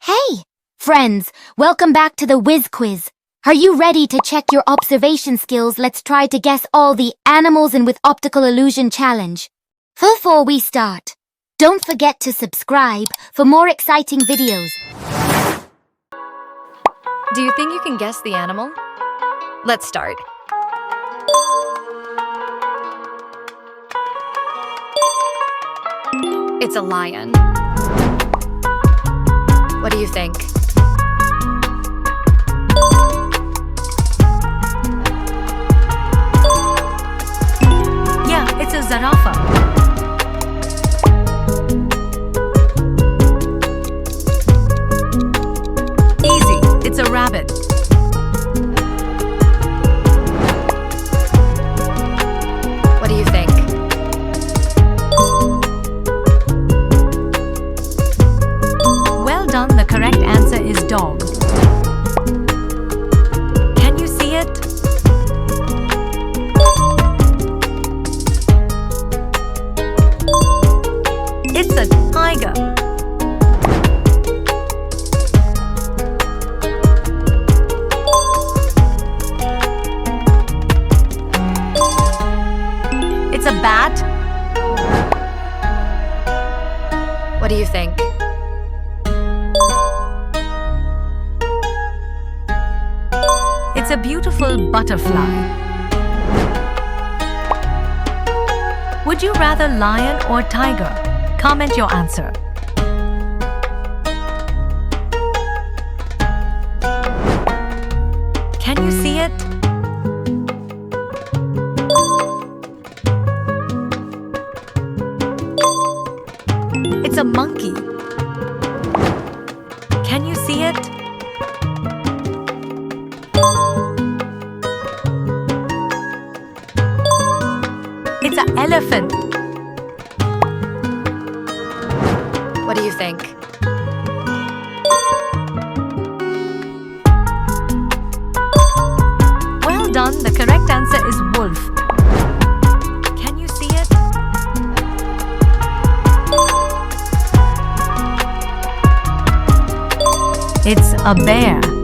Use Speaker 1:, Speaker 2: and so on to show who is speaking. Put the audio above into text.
Speaker 1: Hey, friends, welcome back to the Whiz Quiz. Are you ready to check your observation skills? Let's try to guess all the animals in with optical illusion challenge. Before we start, don't forget to subscribe for more exciting videos.
Speaker 2: Do you think you can guess the animal? Let's start. It's a lion. What do you think? Yeah, it's a zarafa. Easy, it's a rabbit. What do you think? Well done, the correct answer is dog. Can you see it? It's a tiger. It's a bat. What do you think? It's a beautiful butterfly. Would you rather lion or tiger? Comment your answer. Can you see it? It's a monkey. Can you see it? It's an elephant. What do you think? Well done, the correct answer is wolf. Can you see it? It's a bear.